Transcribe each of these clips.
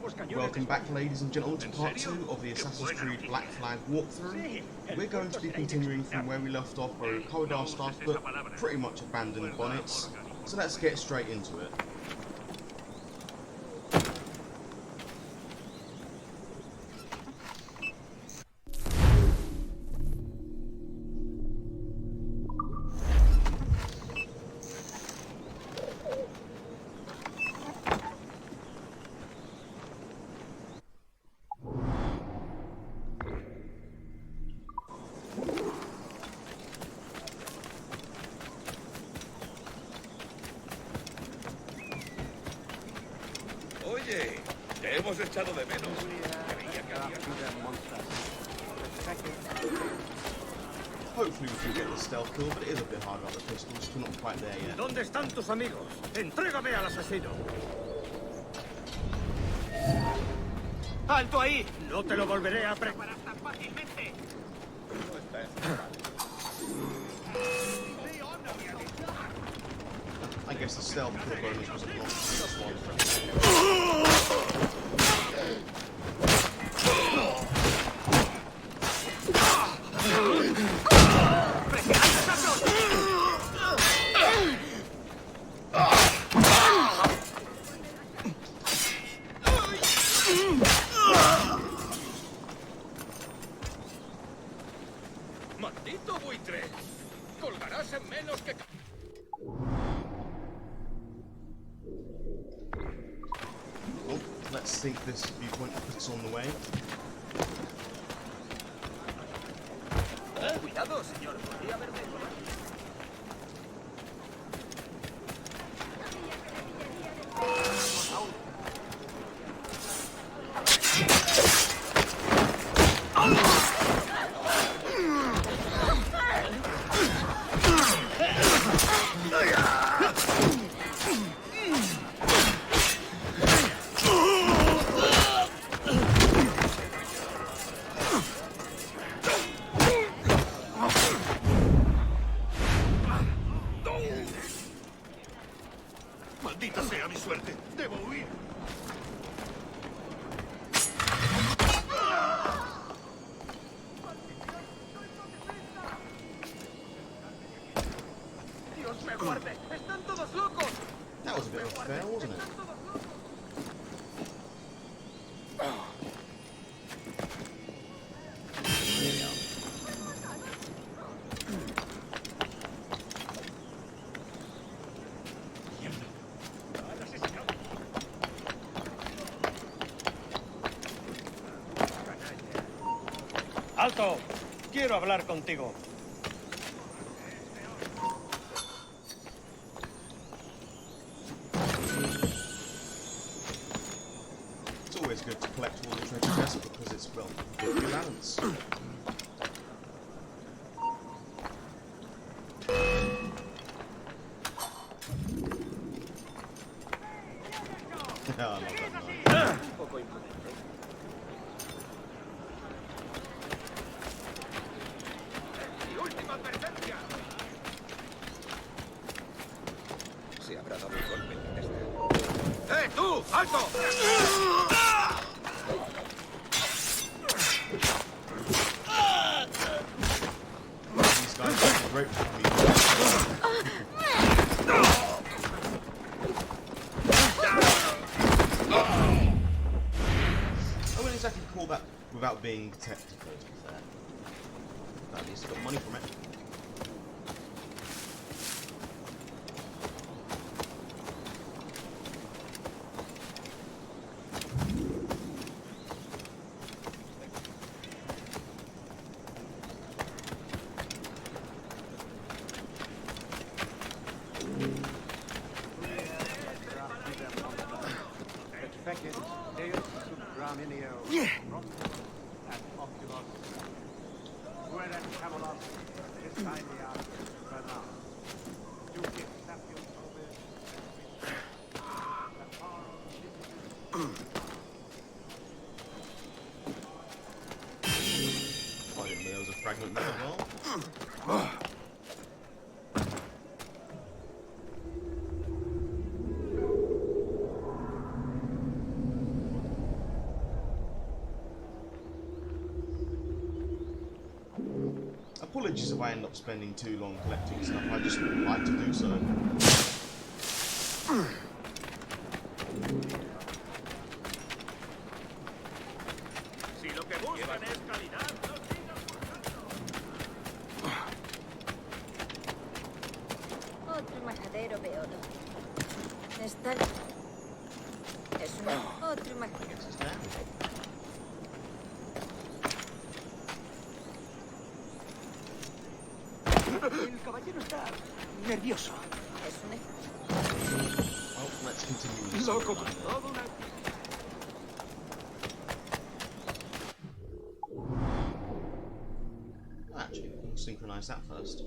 Welcome back, ladies and gentlemen, to part 2 of the Assassin's Creed Black Flag walkthrough. We're going to be continuing from where we left off, where we recovered our stuff, but pretty much abandoned Bonnets. So let's get straight into it. Oye, te hemos echado de menos. Hopefully we can get the stealth kill, but it is a bit hard about the pistols, we're not quite there yet. ¿Dónde están tus amigos? ¡Entrégame al asesino! ¡Alto ahí! No te lo volveré a preparar tan fácilmente. I guess the stealth kill bonus was not this one. ¡Maldito buitre! ¡Colgarás en menos que... Oh, let's sink this viewpoint if it's on the way. Cuidado, señor. Podría verme. ¡Maldita sea mi suerte! ¡Debo huir! ¡Dios me guarde! ¡Están todos locos! That was a bit of a fail, wasn't it? ¡Alto! Quiero hablar contigo. It's always good to collect all the treasure chests because it's, well, good for balance. I love that knife. ¡Mi última advertencia! Se habrá dado un golpe en la testa. ¡Eh, tú! ¡Alto! These guys are great for me. I wouldn't exactly call that without being technical, to be fair. But at least I got money from it. I didn't know there was a fragment there as well. apologies if I end up spending too long collecting stuff, I just like to do so. Si lo que buscan es calidad, no sigan buscando. Otro majadero beodo. Está... Es una... Otro majadero. Guess it's down. El caballero está nervioso. Es una... Well, let's continue with Loco the con storyline. todo una... Actually, we'll synchronise that first.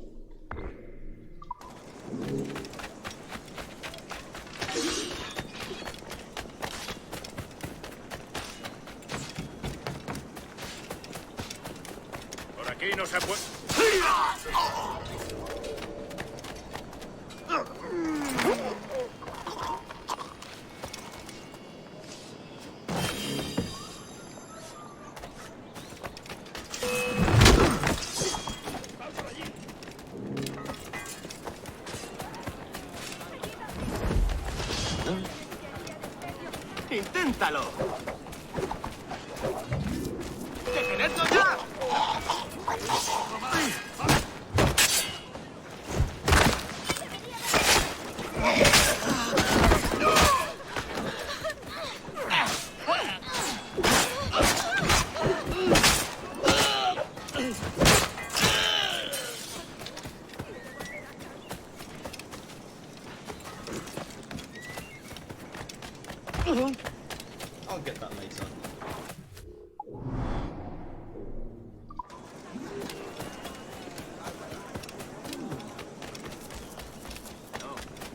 Por aquí no se puede... ¡Inténtalo! ¡Detenedlo ya! I'll get that later.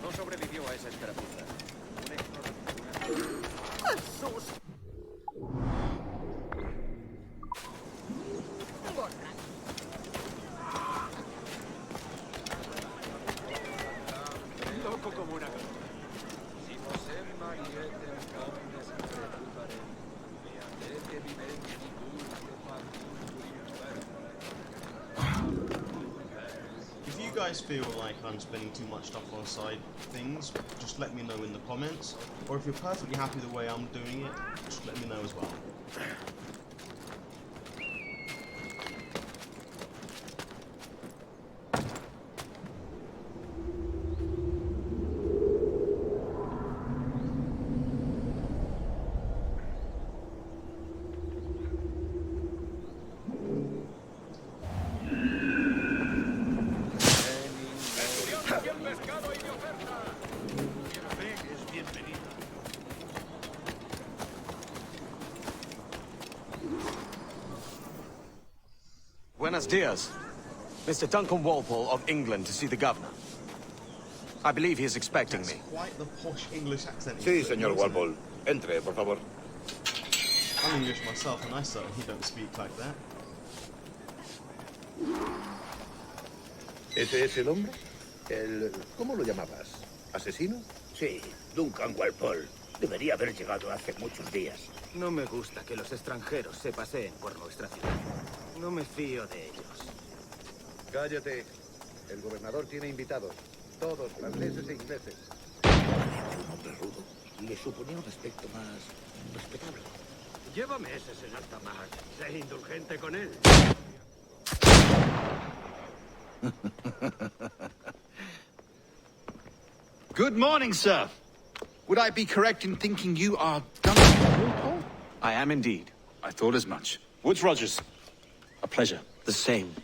No sobrevivió a esa escaramuza. Loco como una... If you guys feel like I'm spending too much stuff on side things, just let me know in the comments. Or if you're perfectly happy the way I'm doing it, just let me know as well. Buenos dias. Mr. Duncan Walpole of England to see the governor. I believe he is expecting That's me. quite the posh English accent. he's Sí, putting, señor isn't it? Walpole. Entre, por favor. I'm English myself, and I certainly don't speak like that. ¿Ese es el hombre? El... ¿Cómo lo llamabas? ¿Asesino? Sí, Duncan Walpole. Debería haber llegado hace muchos días. No me gusta que los extranjeros se paseen por nuestra ciudad. No me fío de ellos. Cállate. El gobernador tiene invitados. Todos franceses e ingleses. Era un hombre rudo. Le suponía un aspecto más respetable. Llévame ese en alta mar. Sé indulgente con él. Good morning, sir. Would I be correct in thinking you are Duncan Walpole? I am indeed. I thought as much. Woods Rogers. A pleasure. The same.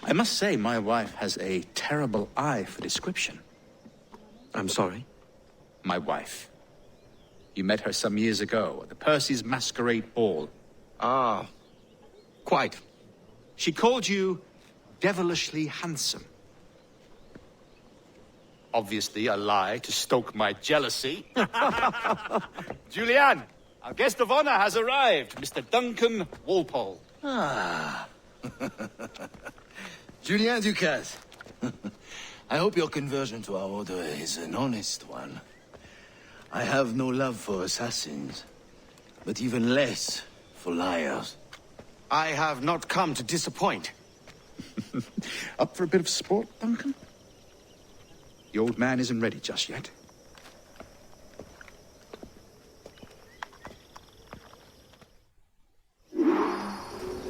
I must say, my wife has a terrible eye for description. I'm sorry. My wife. You met her some years ago at the Percy's Masquerade Ball. Ah, quite. She called you devilishly handsome. Obviously a lie to stoke my jealousy. Julianne, our guest of honor has arrived, Mr. Duncan Walpole. Ah. Julien Ducasse. I hope your conversion to our order is an honest one. I have no love for assassins, but even less for liars. I have not come to disappoint. Up for a bit of sport, Duncan? The old man isn't ready just yet.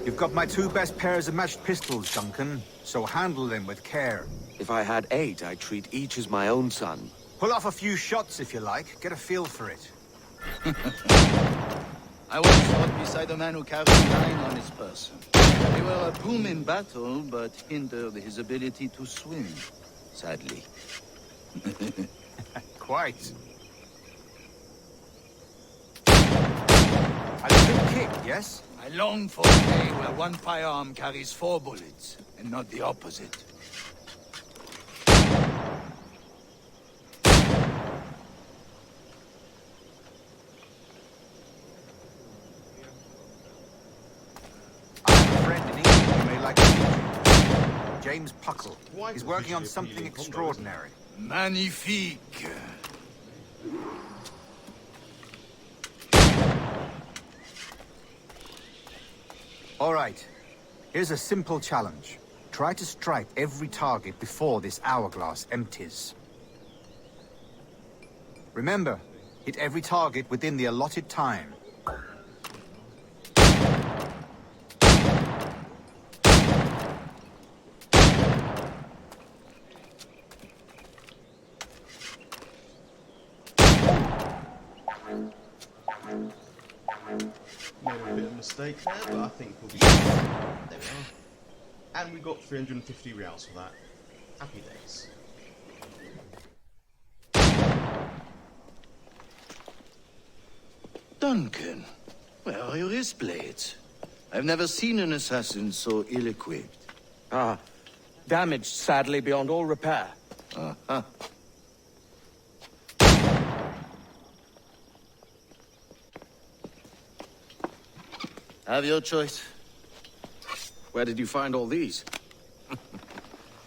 You've got my 2 best pairs of matched pistols, Duncan, so handle them with care. If I had 8, I'd treat each as my own son. Pull off a few shots if you like, get a feel for it. I once fought beside a man who carried 9 on his person. They were a boom in battle, but hindered his ability to swim, sadly. Quite. A little kick, yes? I long for a day where one firearm carries 4 bullets, and not the opposite. I have a friend in England you may like to meet. James Puckle. Why He's would working you on be something appealing combo, extraordinary. Magnifique! All right. Here's a simple challenge. Try to strike every target before this hourglass empties. Remember, hit every target within the allotted time. Made a bit of a mistake there, but I think we'll be fine. There we are. And we got 350 reals for that. Happy days. Duncan, where are your wrist blades? I've never seen an assassin so ill-equipped. Ah, damaged sadly beyond all repair. Uh-huh. Have your choice. Where did you find all these?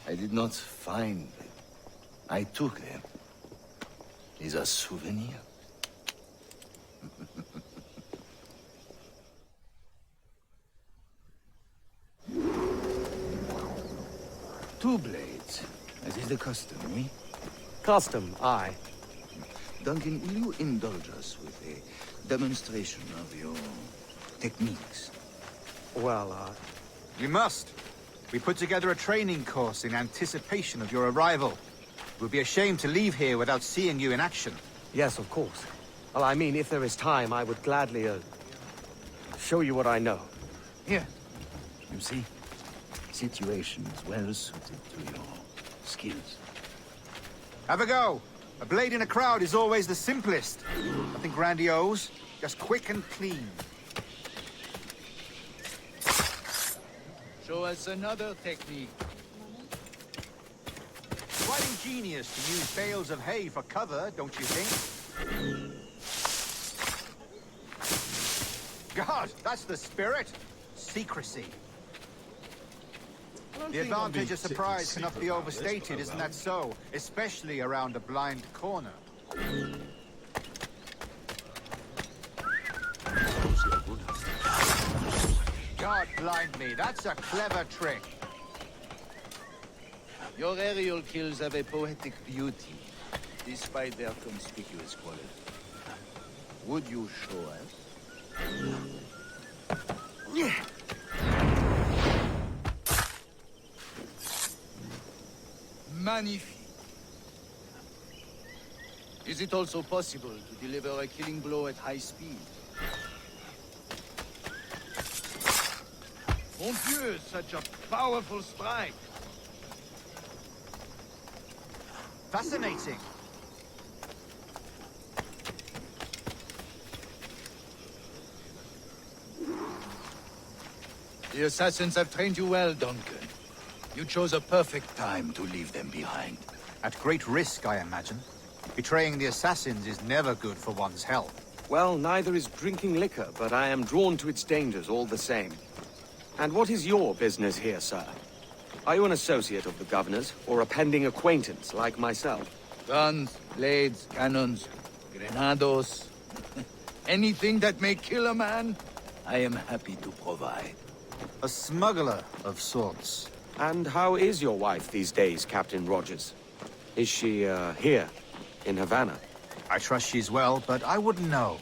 I did not find them. I took them. These are souvenirs. Two blades, as is the custom, eh? Custom, aye. Duncan, will you indulge us with a demonstration of your techniques? Well, You must. We put together a training course in anticipation of your arrival. It would be a shame to leave here without seeing you in action. yes, of course. Well, I mean, if there is time, I would gladly, show you what I know. Here. You see? Situation is well suited to your skills. Have a go. A blade in a crowd is always the simplest. Nothing grandiose, just quick and clean. Show us another technique. Quite ingenious to use bales of hay for cover, don't you think? God, that's the spirit. Secrecy. The advantage of surprise cannot be overstated, isn't that so? Especially around a blind corner. God blind me, that's a clever trick. Your aerial kills have a poetic beauty, despite their conspicuous quality. Would you show us? Magnifique. Is it also possible to deliver a killing blow at high speed? Mon Dieu, such a powerful strike! Fascinating. The assassins have trained you well, Duncan. You chose a perfect time to leave them behind. At great risk, I imagine. Betraying the assassins is never good for one's health. Well, neither is drinking liquor, but I am drawn to its dangers all the same. And what is your business here, sir? Are you an associate of the governor's, or a pending acquaintance like myself? Guns, blades, cannons, grenados. Anything that may kill a man, I am happy to provide. A smuggler of sorts. And how is your wife these days, Captain Rogers? Is she, here, in Havana? I trust she's well, but I wouldn't know.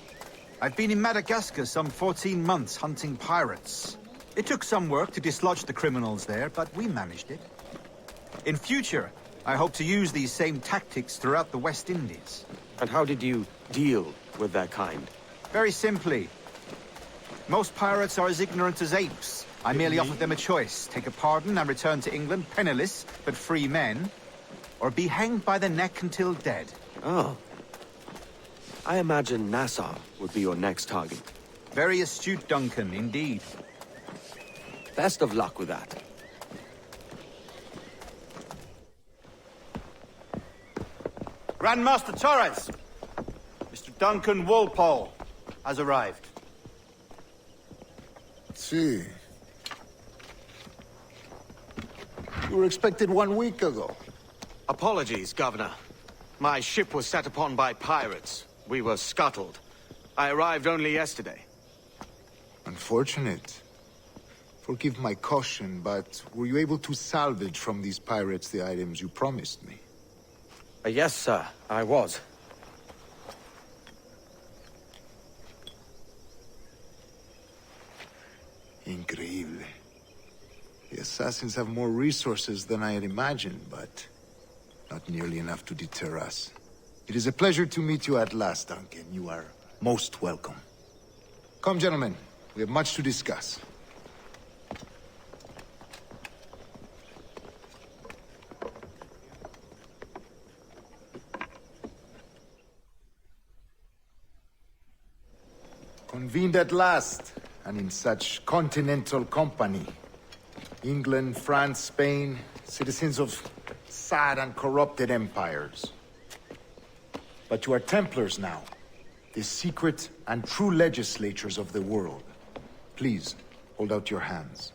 I've been in Madagascar some 14 months hunting pirates. It took some work to dislodge the criminals there, but we managed it. In future, I hope to use these same tactics throughout the West Indies. And how did you deal with their kind? Very simply. Most pirates are as ignorant as apes. I merely offered them a choice. Take a pardon and return to England penniless, but free men. Or be hanged by the neck until dead. Oh. I imagine Nassau would be your next target. Very astute, Duncan, indeed. Best of luck with that. Grandmaster Torres! Mr. Duncan Walpole has arrived. See. You were expected 1 week ago. Apologies, Governor. My ship was set upon by pirates. We were scuttled. I arrived only yesterday. Unfortunate. Forgive my caution, but were you able to salvage from these pirates the items you promised me? Yes, sir, I was. Increíble. The assassins have more resources than I had imagined, but not nearly enough to deter us. It is a pleasure to meet you at last, Duncan. You are most welcome. Come, gentlemen. We have much to discuss. Convened at last, and in such continental company. England, France, Spain, citizens of sad and corrupted empires. But you are Templars now, the secret and true legislatures of the world. Please, hold out your hands.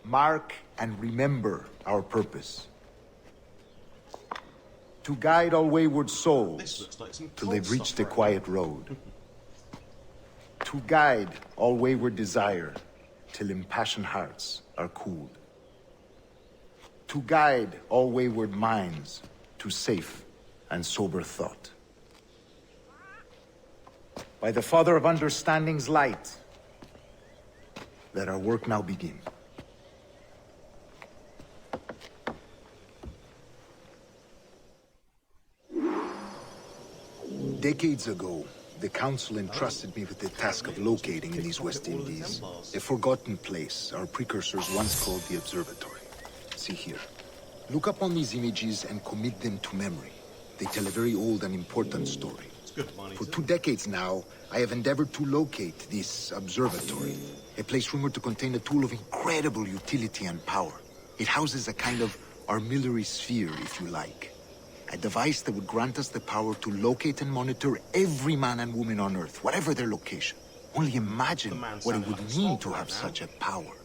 Mark and remember our purpose. To guide all wayward souls till they've reached the quiet road. To guide all wayward desire till impassioned hearts are cooled. To guide all wayward minds to safe and sober thought. By the Father of Understanding's light, let our work now begin. Decades ago, the Council entrusted me with the task of locating in these West Indies a forgotten place our precursors once called the Observatory. See here. Look up on these images and commit them to memory. They tell a very old and important story. For 2 decades now, I have endeavored to locate this observatory, a place rumored to contain a tool of incredible utility and power. It houses a kind of armillary sphere, if you like. A device that would grant us the power to locate and monitor every man and woman on Earth, whatever their location. Only imagine what it would mean to have such a power.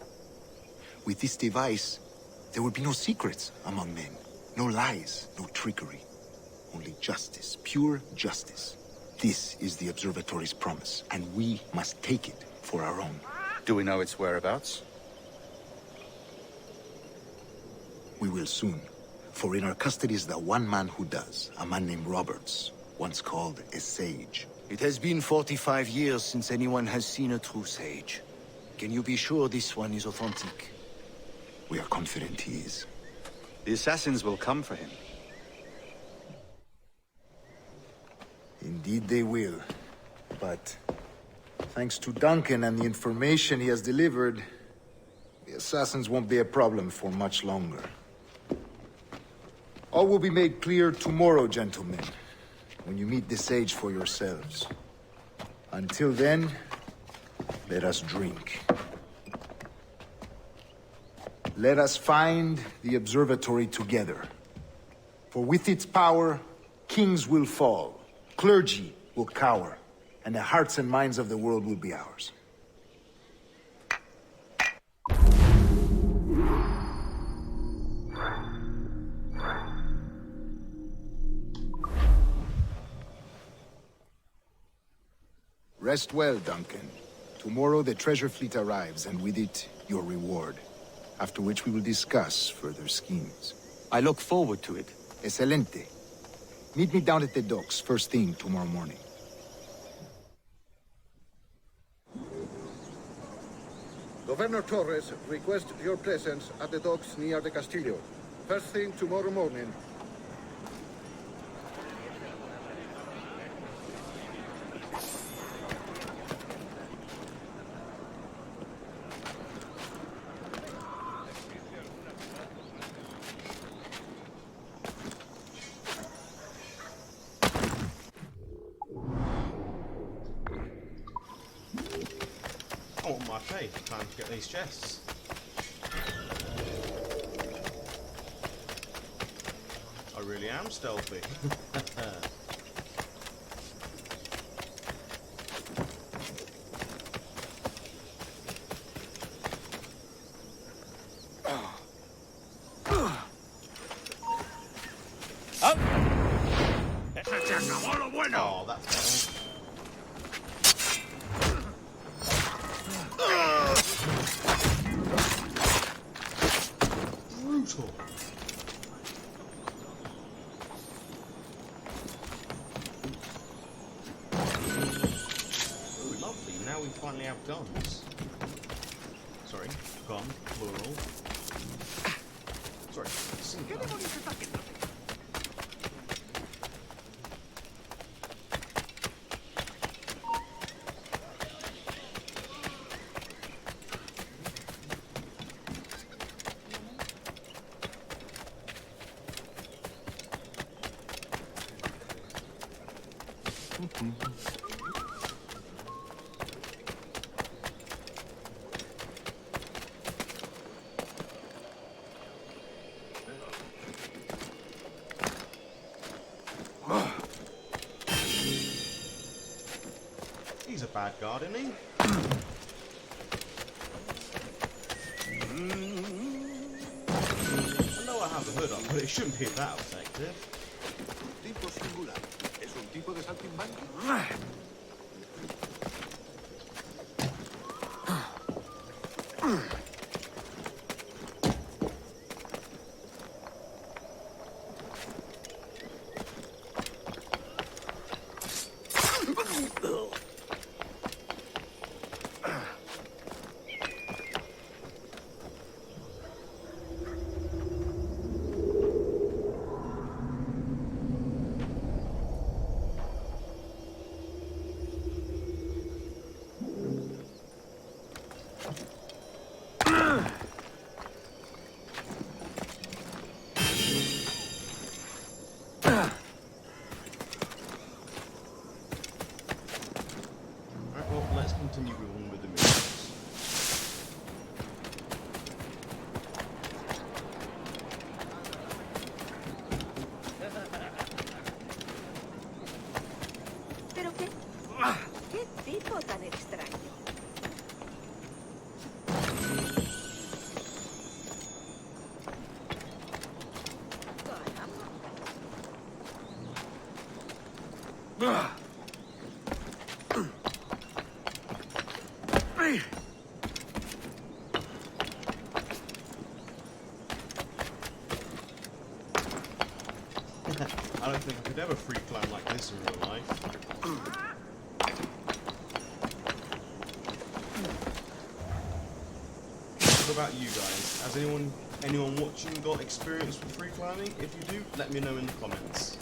With this device, there would be no secrets among men, no lies, no trickery. Only justice, pure justice. This is the Observatory's promise, and we must take it for our own. Do we know its whereabouts? We will soon. For in our custody is the one man who does, a man named Roberts, once called a sage. It has been 45 years since anyone has seen a true sage. Can you be sure this one is authentic? We are confident he is. The assassins will come for him. Indeed they will. But thanks to Duncan and the information he has delivered, the assassins won't be a problem for much longer. All will be made clear tomorrow, gentlemen, when you meet the sage for yourselves. Until then, let us drink. Let us find the observatory together. For with its power, kings will fall, clergy will cower, and the hearts and minds of the world will be ours. Rest well, Duncan. Tomorrow the treasure fleet arrives, and with it, your reward. after which we will discuss further schemes. I look forward to it. Excelente. Meet me down at the docks first thing tomorrow morning. Governor Torres requests your presence at the docks near the Castillo. First thing tomorrow morning. Oh my faith, time to get these chests. I really am stealthy. ¡Se acabó lo bueno! Oh, that failed. Brutal. Ooh, lovely. Now we finally have guns. Sorry, gun, plural. Sorry, singular. He's a bad guard, isn't he? I know I have the hood up, but it shouldn't be that effective. Tipo singular. ¿Es un tipo de saltimbanqui? Let's continue on with the missions. ¿Pero qué? ¿Qué tipo tan extraño? I don't think I could ever free climb like this in real life. What about you guys? Has anyone watching got experience with free climbing? If you do, let me know in the comments.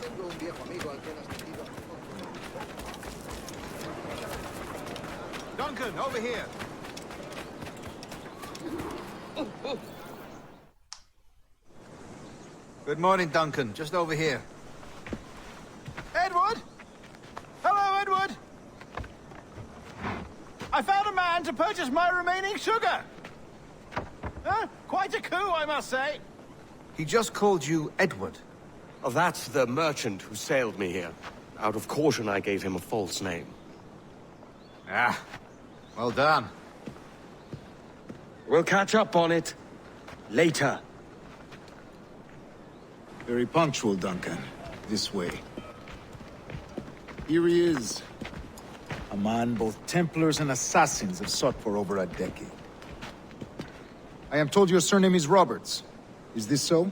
Tengo un viejo amigo al que has metido. Duncan, over here. Good morning, Duncan. Just over here. Edward? Hello, Edward. I found a man to purchase my remaining sugar. Huh? Quite a coup, I must say. He just called you Edward. Oh, that's the merchant who sailed me here. Out of caution, I gave him a false name. Ah, well done. We'll catch up on it. Later. Very punctual, Duncan. This way. Here he is. A man both Templars and Assassins have sought for over a decade. I am told your surname is Roberts. Is this so?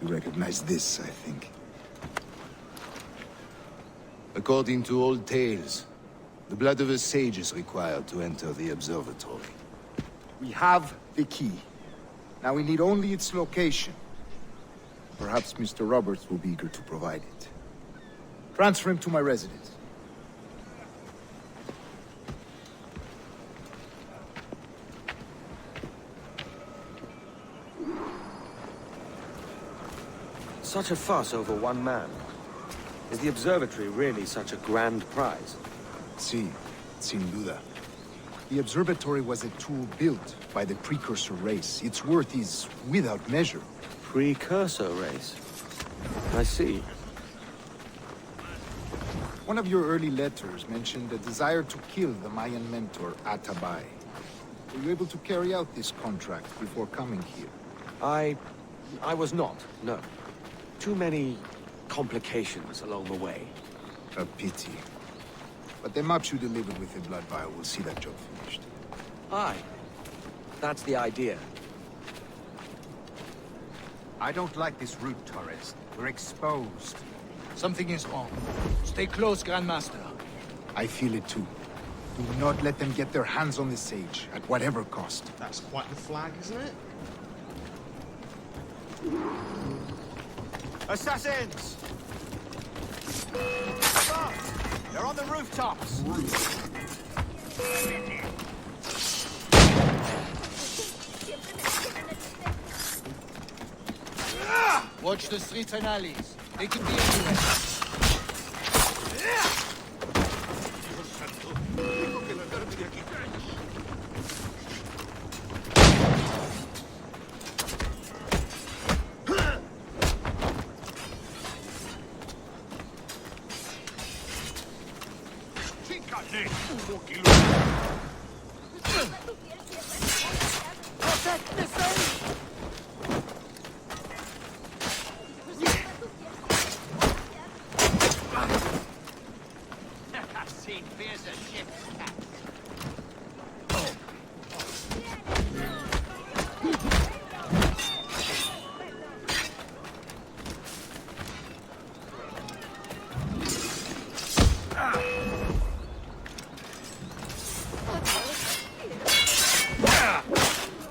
You recognize this, I think. According to old tales, the blood of a sage is required to enter the observatory. We have the key. Now we need only its location. Perhaps Mr. Roberts will be eager to provide it. Transfer him to my residence. Such a fuss over one man. Is the observatory really such a grand prize? Sí, sin duda. The observatory was a tool built by the precursor race. Its worth is without measure. Precursor race? I see. One of your early letters mentioned a desire to kill the Mayan mentor, Atabay. Were you able to carry out this contract before coming here? I was not, no. Too many complications along the way. A pity. But the maps you delivered with the blood vial will see that job finished. Aye. That's the idea. I don't like this route, Torres. We're exposed. Something is wrong. Stay close, Grandmaster. I feel it too. Do not let them get their hands on the sage, at whatever cost. That's quite the flag, isn't it? Assassins! Stop! They're on the rooftops! Watch the streets and alleys. They could be anywhere.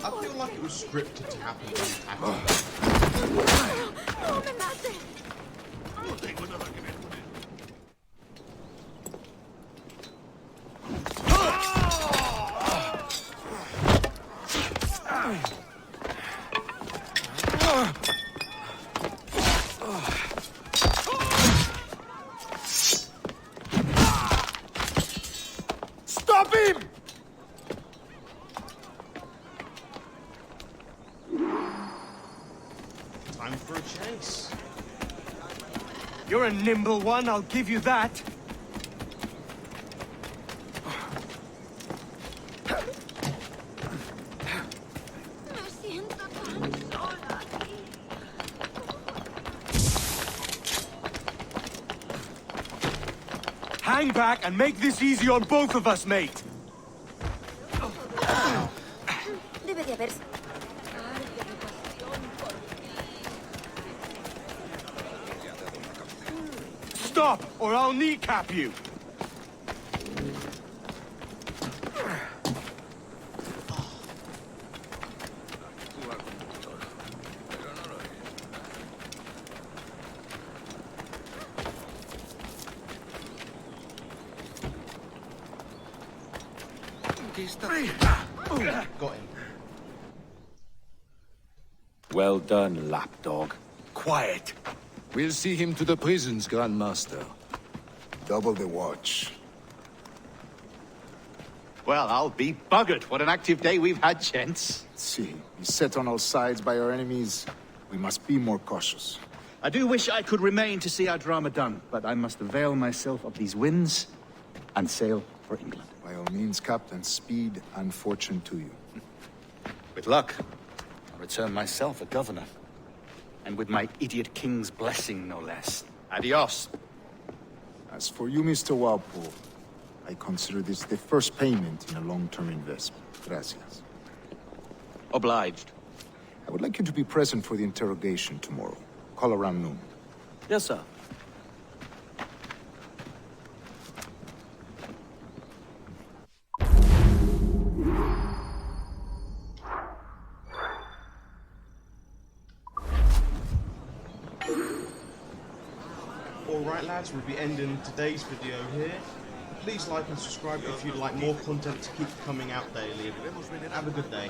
I feel like it was scripted to happen when it happened. ¡No me mate! No tengo nada que ver con él. Stop him! Time for a chase. You're a nimble one, I'll give you that. Me siento tan sola aquí. Hang back and make this easy on both of us, mate. Debe de haber... Stop, or I'll kneecap you. Got him. Well done, lapdog. Quiet. We'll see him to the prisons, Grandmaster. Double the watch. Well, I'll be buggered. What an active day we've had, gents. See, beset on all sides by our enemies. We must be more cautious. I do wish I could remain to see our drama done, but I must avail myself of these winds and sail for England. By all means, Captain, speed and fortune to you. With luck, I'll return myself a governor. And with my idiot king's blessing, no less. Adios. As for you, Mr. Walpole, I consider this the first payment in a long-term investment. Gracias. Obliged. I would like you to be present for the interrogation tomorrow. Call around noon. Yes, sir. Alright lads, we'll be ending today's video here. Please like and subscribe if you'd like more content to keep coming out daily. Have a good day.